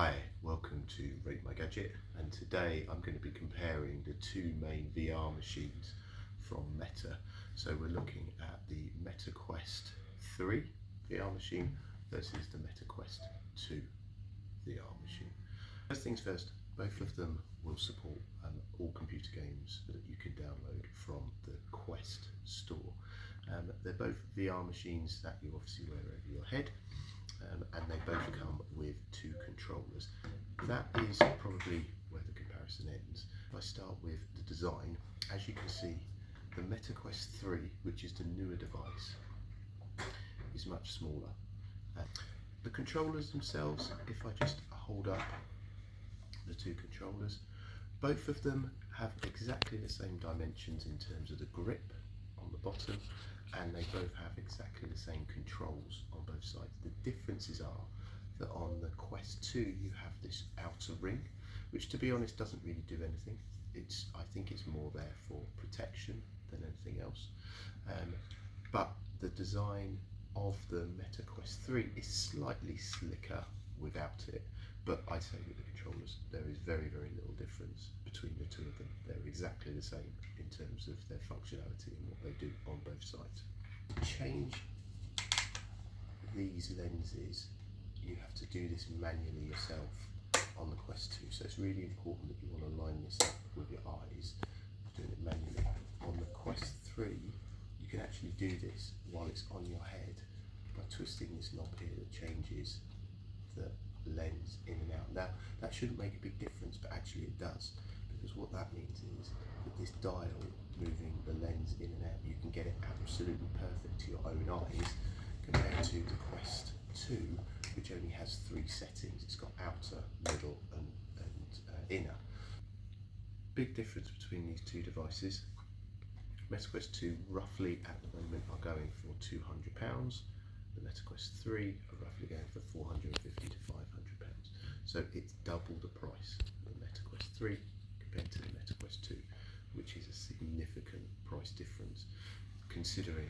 Hi, welcome to Rate My Gadget, and today I'm going to be comparing the two main VR machines from Meta. So we're looking at the Meta Quest 3 VR machine versus the Meta Quest 2 VR machine. First things first, both of them will support all computer games that you can download from the Quest store. They're both VR machines that you obviously wear over your head. And they both come with two controllers. That is probably where the comparison ends. If I start with the design, as you can see, the Meta Quest 3, which is the newer device, is much smaller. The controllers themselves, if I just hold up the two controllers, both of them have exactly the same dimensions in terms of the grip on the bottom, and they both have exactly the same controls on both sides. The differences are that on the Quest 2 you have this outer ring, which to be honest doesn't really do anything. I think it's more there for protection than anything else. But the design of the Meta Quest 3 is slightly slicker without it. But I'd say with the controllers, there is very, very little difference between the two of them. They're exactly the same in terms of their functionality and what they do on both sides. To change these lenses, you have to do this manually yourself on the Quest 2. So it's really important that you want to line this up with your eyes, doing it manually. On the Quest 3, you can actually do this while it's on your head by twisting this knob here that changes the lens in and out. Now that shouldn't make a big difference, but actually it does, because what that means is that this dial moving the lens in and out, you can get it absolutely perfect to your own eyes, compared to the Quest 2, which only has 3 settings. It's got outer, middle and inner. Big difference between these two devices. Meta Quest 2 roughly at the moment are going for £200. The Meta Quest 3 are roughly going for £450 to £500. So it's double the price of the Meta Quest 3 compared to the Meta Quest 2, which is a significant price difference, considering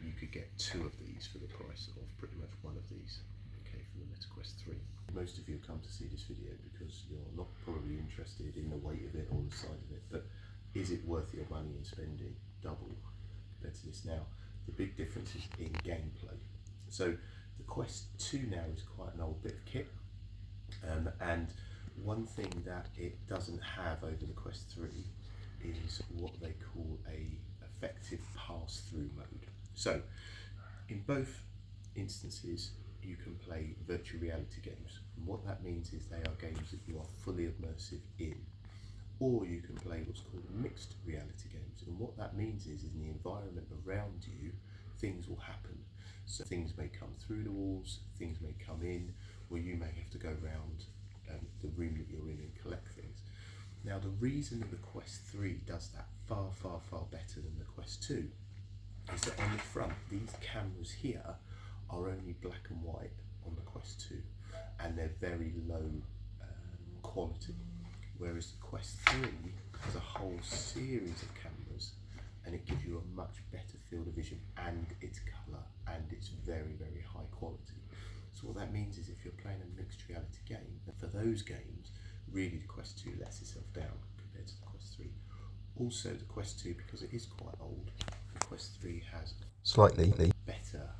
you could get 2 of these for the price of pretty much one of these, okay, from the Meta Quest 3. Most of you have come to see this video because you're not probably interested in the weight of it or the size of it, but is it worth your money in spending double compared to this? Now, the big difference is in gameplay. So the Quest 2 now is quite an old bit of kit, and one thing that it doesn't have over the Quest 3 is what they call a effective pass-through mode. So in both instances you can play virtual reality games, and what that means is they are games that you are fully immersive in, or you can play what's called mixed reality games, and what that means is in the environment around you things will happen. So things may come through the walls, things may come in, or you may have to go around the room that you're in and collect things. Now the reason that the Quest 3 does that far, far, far better than the Quest 2 is that on the front, these cameras here are only black and white on the Quest 2, and they're very low quality, whereas the Quest 3 has a whole series of cameras, and it gives you a much better field of vision, and it's colour, and it's very, very high quality. So what that means is if you're playing a mixed reality game, for those games, really the Quest 2 lets itself down compared to the Quest 3. Also the Quest 2, because it is quite old, the Quest 3 has slightly better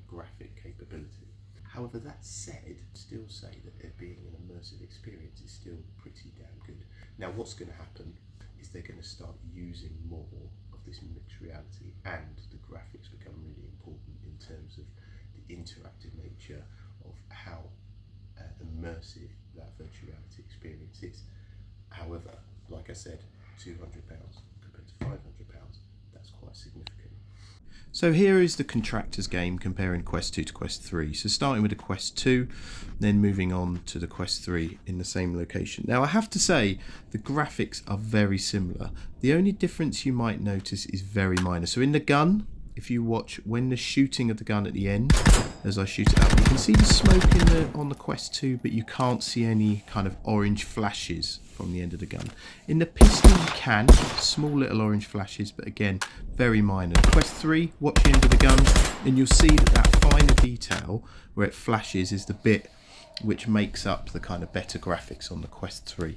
graphic capability. However, that said, still say that it being an immersive experience is still pretty damn good. Now what's going to happen is they're going to start using more of this mixed reality, and the graphics become really important in terms of the interactive nature of how immersive that virtual reality experience is. However, like I said, £200 compared to £500, that's quite significant. So here is the Contractors game comparing Quest 2 to Quest 3. So starting with the Quest 2, then moving on to the Quest 3 in the same location. Now I have to say the graphics are very similar. The only difference you might notice is very minor. So in the gun, if you watch when the shooting of the gun at the end, as I shoot it up, you can see the smoke on the Quest 2, but you can't see any kind of orange flashes from the end of the gun. In the pistol you can, small little orange flashes, but again, very minor. Quest 3, watch the end of the gun, and you'll see that finer detail where it flashes is the bit which makes up the kind of better graphics on the Quest 3.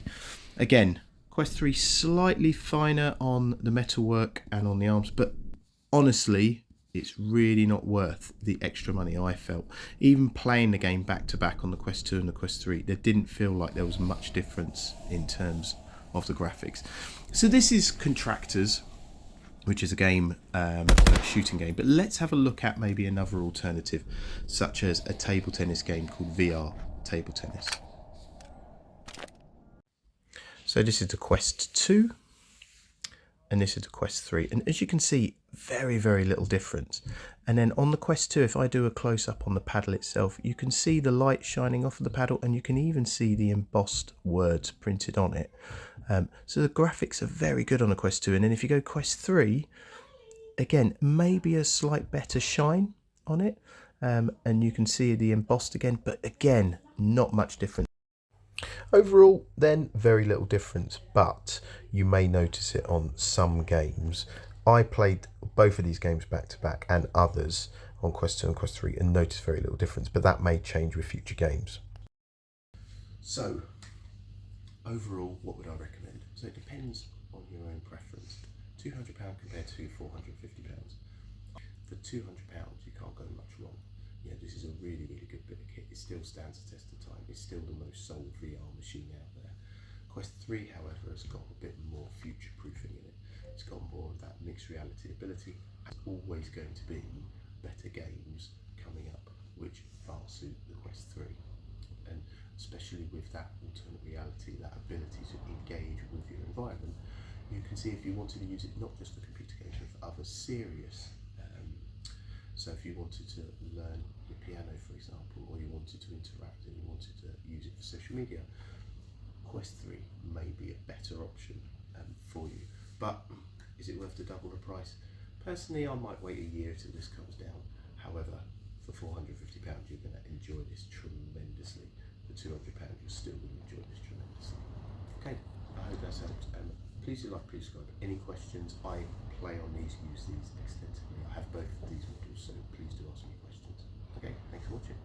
Again, Quest 3 slightly finer on the metalwork and on the arms, but honestly, it's really not worth the extra money, I felt. Even playing the game back to back on the Quest 2 and the Quest 3, there didn't feel like there was much difference in terms of the graphics. So this is Contractors, which is a game, a shooting game. But let's have a look at maybe another alternative, such as a table tennis game called VR Table Tennis. So this is the Quest 2, and this is the Quest 3. And as you can see, very, very little difference. And then on the Quest 2, if I do a close-up on the paddle itself, you can see the light shining off of the paddle, and you can even see the embossed words printed on it. So the graphics are very good on the Quest 2. And then if you go Quest 3, again, maybe a slight better shine on it. And you can see the embossed again, but again, not much difference. Overall, then, very little difference, but you may notice it on some games. I played both of these games back to back and others on Quest 2 and Quest 3 and noticed very little difference, but that may change with future games. So, overall, what would I recommend? So it depends on your own preference. £200 compared to £450. For £200, you can't go much wrong. Yeah, this is a really, really good bit of kit. It still stands the test of time. It's still the most sold VR machine out there. Quest 3, however, has got a bit more future-proofing in it. It's got more of that mixed reality ability. There's always going to be better games coming up which far suit the Quest 3. And especially with that alternate reality, that ability to engage with your environment, you can see if you wanted to use it not just for computer games, but for other serious. So if you wanted to learn the piano, for example, or you wanted to interact and you wanted to use it for social media, Quest 3 may be a better option for you. But is it worth the double the price? Personally, I might wait a year till this comes down. However, for £450, you're going to enjoy this tremendously. For £200, you're still going to enjoy this tremendously. Okay, I hope that's helped. Please do like, please subscribe. Any questions? I play on these, use these extensively. I have both of these models, so please do ask me questions. Okay, thanks for watching.